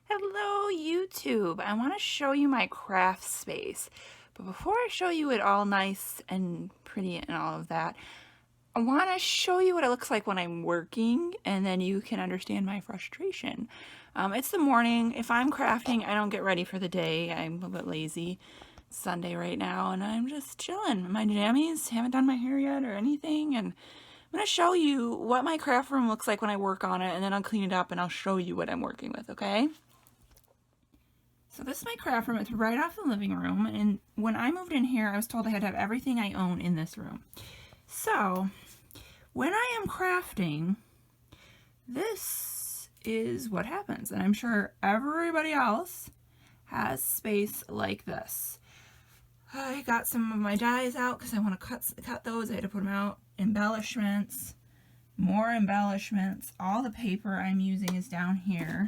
Hello YouTube! I want to show you my craft space. But before I show you it all nice and pretty and all of that, I want to show you what it looks like when I'm working, and then you can understand my frustration. It's the morning. If I'm crafting, I don't get ready for the day. I'm a little bit lazy. It's Sunday right now, and I'm just chilling in my jammies. Haven't done my hair yet or anything, and I'm going to show you what my craft room looks like when I work on it, and then I'll clean it up and I'll show you what I'm working with, okay? So this is my craft room. It's right off the living room, and when I moved in here, I was told I had to have everything I own in this room. So when I am crafting, this is what happens, and I'm sure everybody else has space like this. I got some of my dies out because I want to cut those. I had to put them out. Embellishments, more embellishments. All the paper I'm using is down here.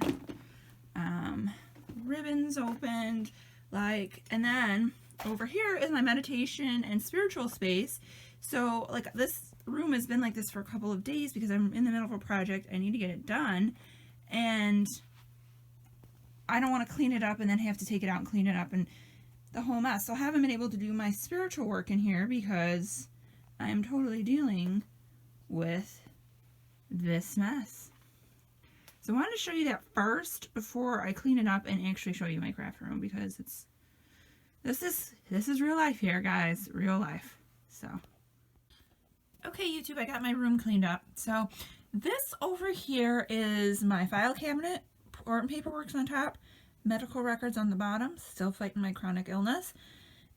Ribbons opened, and then over here is my meditation and spiritual space. So like this room has been like this for a couple of days because I'm in the middle of a project. I need to get it done, and I don't want to clean it up and then have to take it out and clean it up and the whole mess. So I haven't been able to do my spiritual work in here because I am totally dealing with this mess. So I wanted to show you that first before I clean it up and actually show you my craft room, because this is real life here, guys, real life. So okay, YouTube, I got my room cleaned up. So this over here is my file cabinet, important paperwork's on top, medical records on the bottom, still fighting my chronic illness.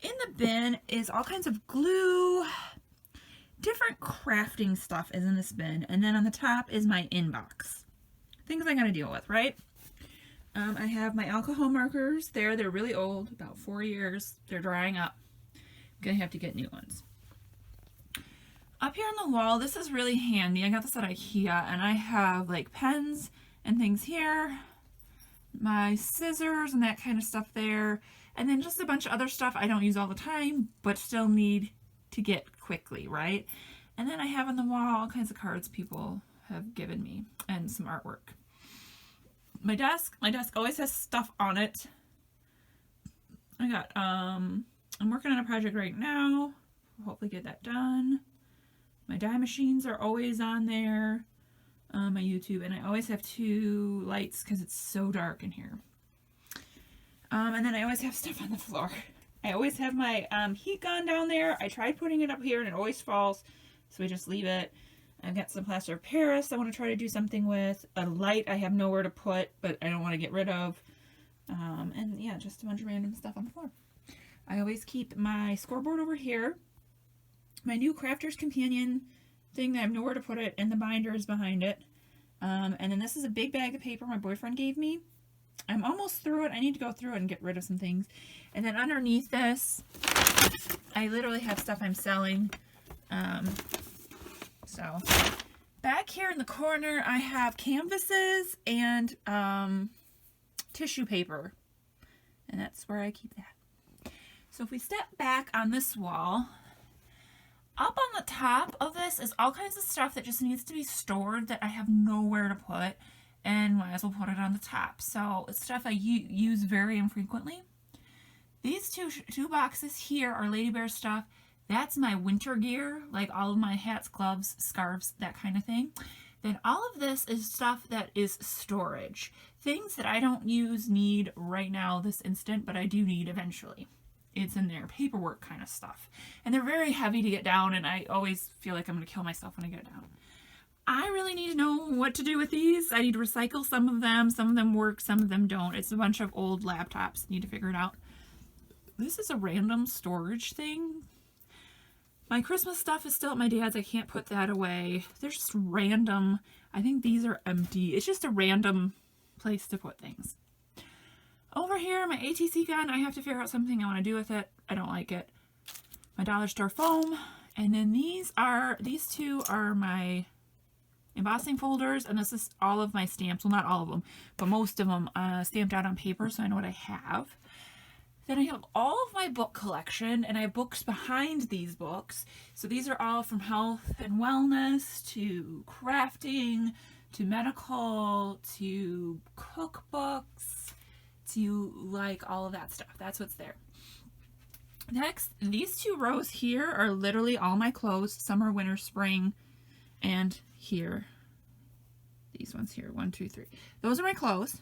In the bin is all kinds of glue, different crafting stuff is in this bin, and then on the top is my inbox. Things I gotta deal with, right? I have my alcohol markers there. They're really old, about 4 years. They're drying up. I'm gonna have to get new ones. Up here on the wall, this is really handy. I got this at IKEA, and I have like pens and things here, my scissors and that kind of stuff there, and then just a bunch of other stuff I don't use all the time, but still need to get quickly, right? And then I have on the wall all kinds of cards people have given me and some artwork. My desk always has stuff on it. I got I'm working on a project right now. Hopefully get that done. My die machines are always on there. My YouTube, and I always have 2 lights because it's so dark in here. And then I always have stuff on the floor. I always have my heat gun down there. I tried putting it up here and it always falls, so we just leave it. I've got some plaster of Paris I want to try to do something with. A light I have nowhere to put, but I don't want to get rid of. And yeah, just a bunch of random stuff on the floor. I always keep my scoreboard over here. My new Crafter's Companion thing that I have nowhere to put it, and the binder is behind it. And then this is a big bag of paper my boyfriend gave me. I'm almost through it. I need to go through it and get rid of some things. And then underneath this, I literally have stuff I'm selling. So back here in the corner, I have canvases and tissue paper, and that's where I keep that. So if we step back on this wall, up on the top of this is all kinds of stuff that just needs to be stored that I have nowhere to put, and might as well put it on the top. So it's stuff I use very infrequently. These two boxes here are Lady Bear stuff. That's my winter gear, like all of my hats, gloves, scarves, that kind of thing. Then all of this is stuff that is storage. Things that I don't need right now, this instant, but I do need eventually. It's in there, paperwork kind of stuff. And they're very heavy to get down, and I always feel like I'm going to kill myself when I get it down. I really need to know what to do with these. I need to recycle some of them work, some of them don't. It's a bunch of old laptops, need to figure it out. This is a random storage thing. My Christmas stuff is still at my dad's. I can't put that away. They're just random. I think these are empty. It's just a random place to put things. Over here, my ATC gun. I have to figure out something I want to do with it. I don't like it. My dollar store foam. And then these 2 are my embossing folders. And this is all of my stamps. Well, not all of them, but most of them stamped out on paper, so I know what I have. Then I have all of my book collection, and I have books behind these books. So these are all from health and wellness to crafting to medical to cookbooks. So you like all of that stuff. That's what's there. Next, these 2 rows here are literally all my clothes, summer, winter, spring, and here. These ones here, 1, 2, 3. Those are my clothes.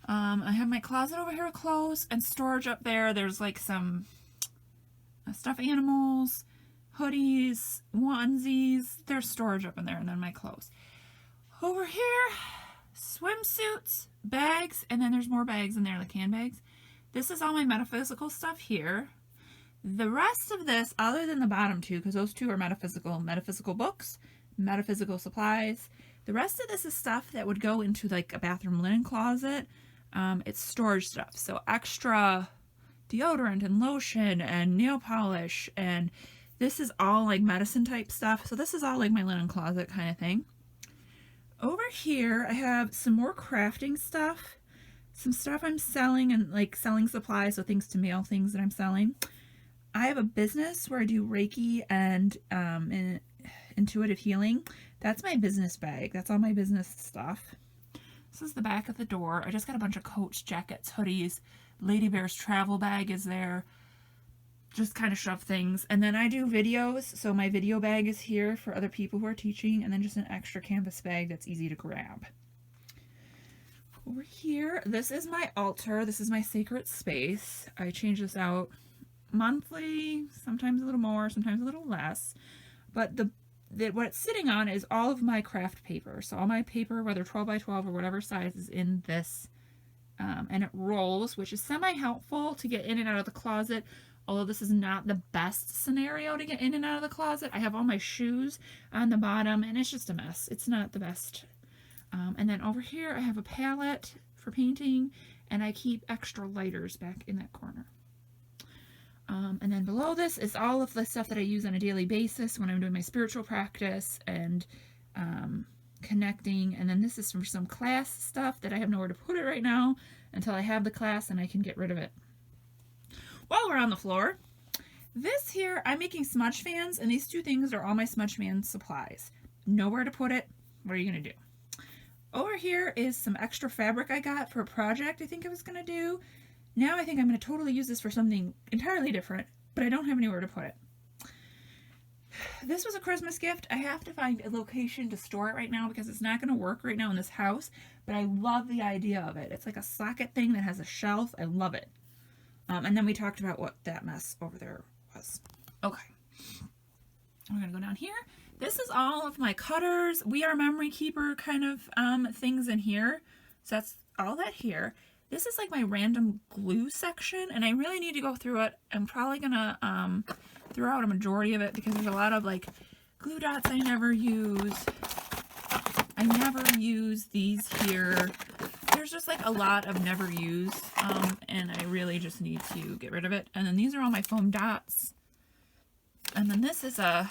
I have my closet over here with clothes and storage up there. There's like some stuffed animals, hoodies, onesies. There's storage up in there, and then my clothes. Over here, swimsuits, bags, and then there's more bags in there, like handbags. This is all my metaphysical stuff here. The rest of this, other than the bottom 2, because those 2 are metaphysical books, metaphysical supplies. The rest of this is stuff that would go into like a bathroom linen closet. It's storage stuff. So extra deodorant and lotion and nail polish, and this is all like medicine type stuff. So this is all like my linen closet kind of thing. Over here, I have some more crafting stuff, some stuff I'm selling, and like selling supplies, so things to mail things that I'm selling. I have a business where I do Reiki and intuitive healing. That's my business bag. That's all my business stuff. This is the back of the door. I just got a bunch of coats, jackets, hoodies. Lady Bear's travel bag is there. Just kind of shove things. And then I do videos, so my video bag is here for other people who are teaching, and then just an extra canvas bag that's easy to grab. Over here, this is my altar. This is my sacred space. I change this out monthly, sometimes a little more, sometimes a little less. But what it's sitting on is all of my craft paper. So all my paper, whether 12 by 12 or whatever size, is in this. And it rolls, which is semi-helpful to get in and out of the closet. Although this is not the best scenario to get in and out of the closet. I have all my shoes on the bottom, and it's just a mess. It's not the best. And then over here, I have a palette for painting, and I keep extra lighters back in that corner. And then below this is all of the stuff that I use on a daily basis when I'm doing my spiritual practice and connecting. And then this is for some class stuff that I have nowhere to put it right now until I have the class and I can get rid of it. While we're on the floor, this here, I'm making smudge fans, and these 2 things are all my smudge fan supplies. Nowhere to put it. What are you going to do? Over here is some extra fabric I got for a project I think I was going to do. Now I think I'm going to totally use this for something entirely different, but I don't have anywhere to put it. This was a Christmas gift. I have to find a location to store it right now because it's not going to work right now in this house, but I love the idea of it. It's like a socket thing that has a shelf. I love it. And then we talked about what that mess over there was. Okay. We're going to go down here. This is all of my cutters. We Are Memory Keeper kind of things in here. So that's all that here. This is like my random glue section, and I really need to go through it. I'm probably going to throw out a majority of it because there's a lot of like glue dots I never use. I never use these here. There's just like a lot of never use, and I really just need to get rid of it. And then these are all my foam dots. And then this is a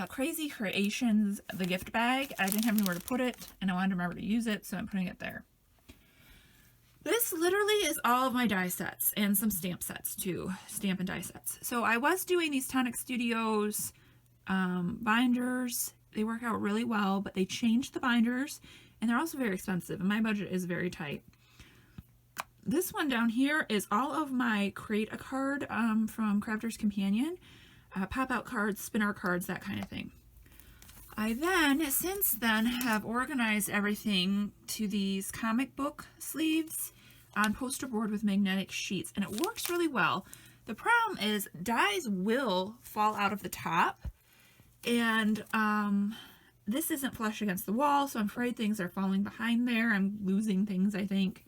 Crazy Creations, the gift bag. I didn't have anywhere to put it, and I wanted to remember to use it, so I'm putting it there. This literally is all of my die sets and some stamp sets too, stamp and die sets. So I was doing these Tonic Studios binders. They work out really well, but they changed the binders, and they're also very expensive, and my budget is very tight. This one down here is all of my Create a Card from Crafter's Companion. Pop-out cards, spinner cards, that kind of thing. I then, since then, have organized everything to these comic book sleeves on poster board with magnetic sheets, and it works really well. The problem is dies will fall out of the top, and this isn't flush against the wall, so I'm afraid things are falling behind there. I'm losing things, I think.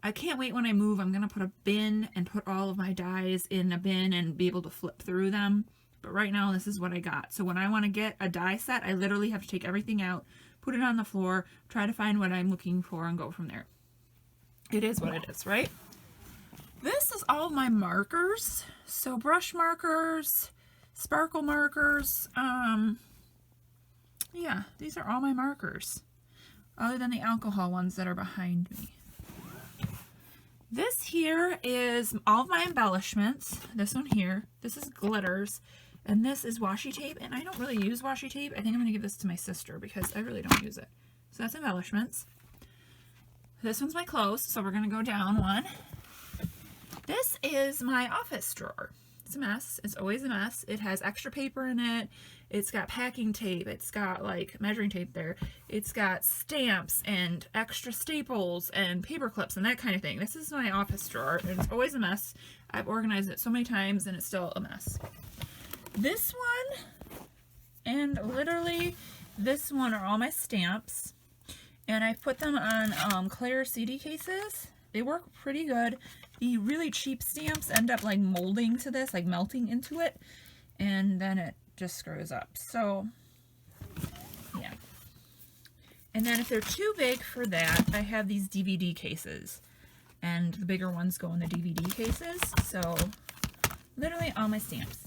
I can't wait when I move. I'm going to put a bin and put all of my dies in a bin and be able to flip through them. But right now, this is what I got. So when I want to get a die set, I literally have to take everything out, put it on the floor, try to find what I'm looking for, and go from there. It is what it is, right? This is all my markers. So brush markers, sparkle markers. Yeah, these are all my markers, other than the alcohol ones that are behind me. This here is all of my embellishments. This one here, this is glitters, and this is washi tape, and I don't really use washi tape. I think I'm going to give this to my sister because I really don't use it. So that's embellishments. This one's my clothes, so we're gonna go down one. This is my office drawer. It's a mess. It's always a mess. It has extra paper in it. It's got packing tape. It's got like measuring tape there. It's got stamps and extra staples and paper clips and that kind of thing. This is my office drawer, and it's always a mess. I've organized it so many times and it's still a mess. This one and literally this one are all my stamps, and I've put them on clear CD cases. They work pretty good. The really cheap stamps end up like molding to this, like melting into it, and then it just screws up. So yeah. And then if they're too big for that, I have these DVD cases, and the bigger ones go in the DVD cases. So literally all my stamps.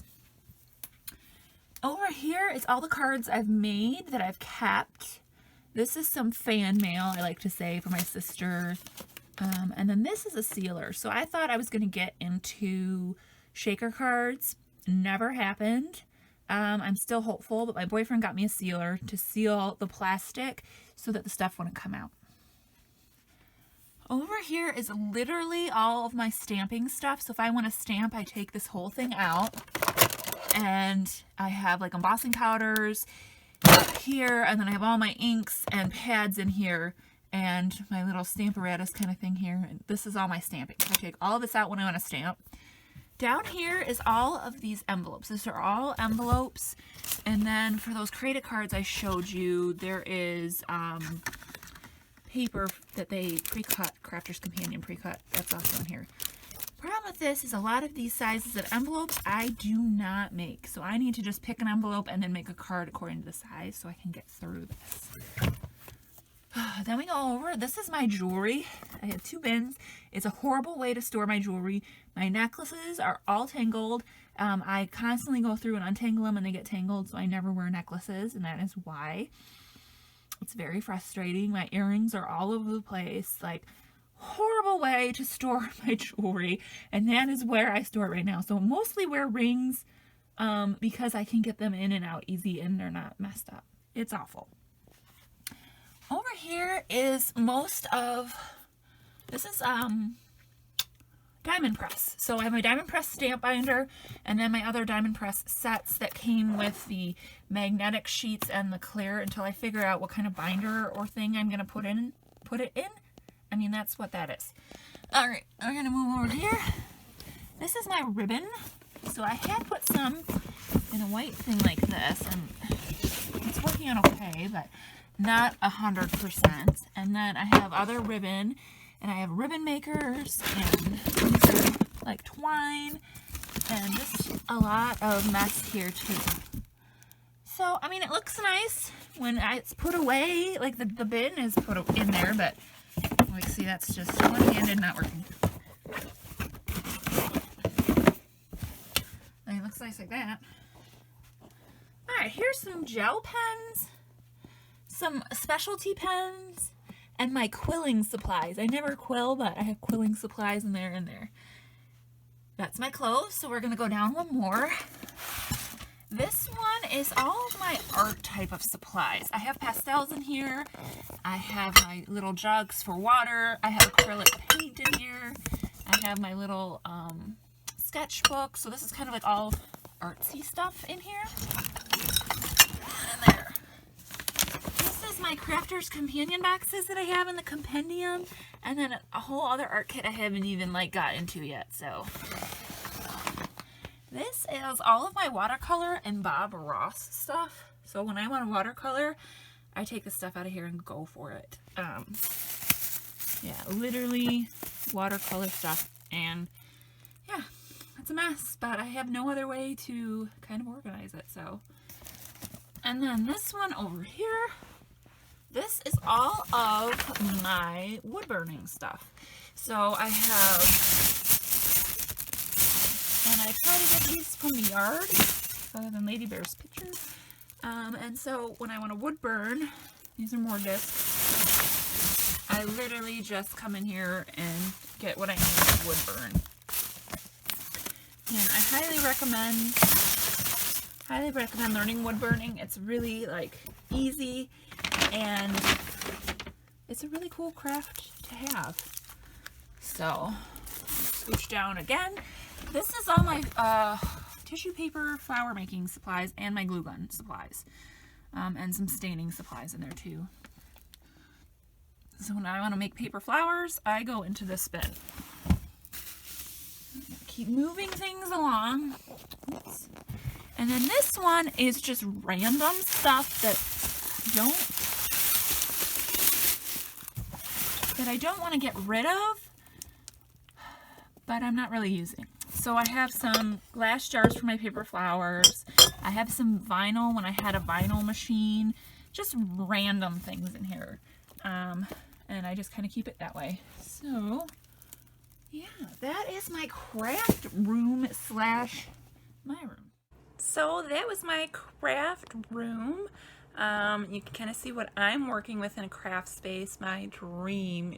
Over here is all the cards I've made that I've kept. This is some fan mail, I like to say, for my sister. And then this is a sealer. So I thought I was going to get into shaker cards. Never happened. I'm still hopeful, but my boyfriend got me a sealer to seal the plastic so that the stuff wouldn't come out. Over here is literally all of my stamping stuff. So if I want to stamp, I take this whole thing out. And I have like embossing powders up here, and then I have all my inks and pads in here, and my little stamp apparatus kind of thing here. And this is all my stamping. So I take all of this out when I want to stamp. Down here is all of these envelopes. These are all envelopes. And then for those credit cards I showed you, there is paper that they pre-cut, Crafter's Companion pre-cut. That's also in here. Problem with this is a lot of these sizes of envelopes I do not make. So I need to just pick an envelope and then make a card according to the size so I can get through this. Then we go over, this is my jewelry. I have 2 bins. It's a horrible way to store my jewelry. My necklaces are all tangled. I constantly go through and untangle them and they get tangled, so I never wear necklaces, and that is why. It's very frustrating. My earrings are all over the place. Like, horrible way to store my jewelry, and that is where I store it right now. So mostly wear rings because I can get them in and out easy and they're not messed up. It's awful. Over here is most of, this is Diamond Press. So I have my Diamond Press stamp binder, and then my other Diamond Press sets that came with the magnetic sheets and the clear, until I figure out what kind of binder or thing I'm going to put it in. I mean, that's what that is. All right, we're going to move over here. This is my ribbon. So I had put some in a white thing like this, and it's working out okay, but not 100%. And then I have other ribbon, and I have ribbon makers, and these are like twine, and just a lot of mess here too. So, I mean, it looks nice when it's put away, like the bin is put in there, but like, see, that's just one-handed, not working. It looks nice like that. Alright, here's some gel pens, some specialty pens, and my quilling supplies. I never quill, but I have quilling supplies in there and there. That's my clothes, so we're going to go down one more. This one is all of my art type of supplies. I have pastels in here. I have my little jugs for water. I have acrylic paint in here. I have my little sketchbook. So this is kind of like all artsy stuff in here. And there. This is my Crafter's Companion boxes that I have in the compendium. And then a whole other art kit I haven't even like got into yet. So this is all of my watercolor and Bob Ross stuff. So when I want to watercolor, I take the stuff out of here and go for it. Yeah, literally watercolor stuff. And yeah, it's a mess, but I have no other way to kind of organize it. So, and then this one over here, this is all of my wood burning stuff. So I have, and I try to get these from the yard, other than Lady Bear's picture. And so when I want to wood burn, these are more discs. I literally just come in here and get what I need to wood burn. And I highly recommend learning wood burning. It's really like easy, and it's a really cool craft to have. So, scooch down again. This is all my tissue paper flower making supplies and my glue gun supplies. And some staining supplies in there too. So when I want to make paper flowers, I go into this bin. Keep moving things along. Oops. And then this one is just random stuff that I don't want to get rid of, but I'm not really using. So I have some glass jars for my paper flowers. I have some vinyl when I had a vinyl machine. Just random things in here. And I just kind of keep it that way. So, yeah, that is my craft room slash my room. So that was my craft room. You can kind of see what I'm working with in a craft space. My dream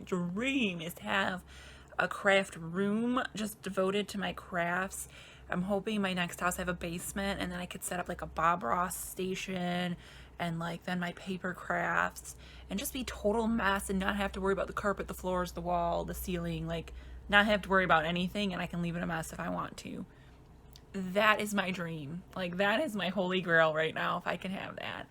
is to have a craft room just devoted to my crafts. I'm hoping my next house I have a basement, and then I could set up like a Bob Ross station and like then my paper crafts and just be total mess and not have to worry about the carpet, the floors, the wall, the ceiling, like not have to worry about anything, and I can leave it a mess if I want to. That is my dream. Like that is my holy grail right now if I can have that.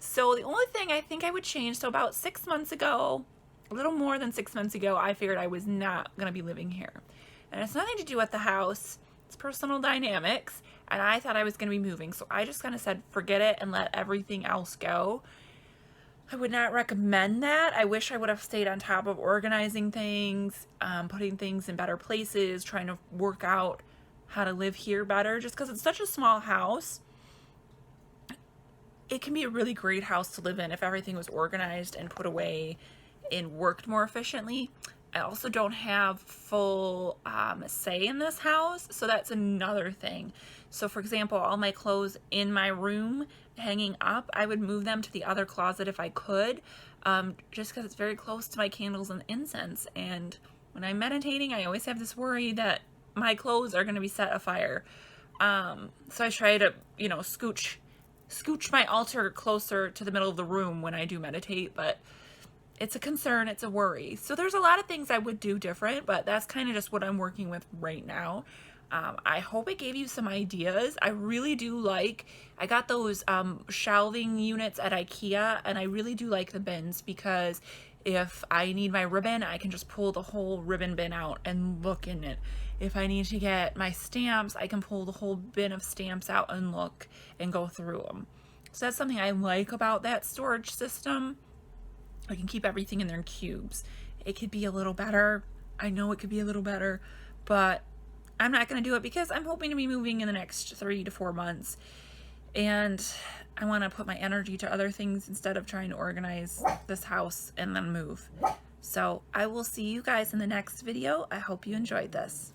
So the only thing I think I would change, so about 6 months ago, a little more than 6 months ago, I figured I was not going to be living here. And it's nothing to do with the house. It's personal dynamics. And I thought I was going to be moving. So I just kind of said, forget it and let everything else go. I would not recommend that. I wish I would have stayed on top of organizing things, putting things in better places, trying to work out how to live here better. Just because it's such a small house, it can be a really great house to live in if everything was organized and put away and worked more efficiently. I also don't have full say in this house, so that's another thing. So for example, all my clothes in my room hanging up, I would move them to the other closet if I could, just because it's very close to my candles and incense. And when I'm meditating, I always have this worry that my clothes are going to be set afire. So I try to, you know, scooch my altar closer to the middle of the room when I do meditate, but it's a concern, it's a worry. So there's a lot of things I would do different, but that's kind of just what I'm working with right now. I hope it gave you some ideas. I really do like, I got those shelving units at IKEA, and I really do like the bins because if I need my ribbon, I can just pull the whole ribbon bin out and look in it. If I need to get my stamps, I can pull the whole bin of stamps out and look and go through them. So that's something I like about that storage system. I can keep everything in their cubes. It could be a little better. I know it could be a little better, but I'm not going to do it because I'm hoping to be moving in the next 3 to 4 months. And I want to put my energy to other things instead of trying to organize this house and then move. So I will see you guys in the next video. I hope you enjoyed this.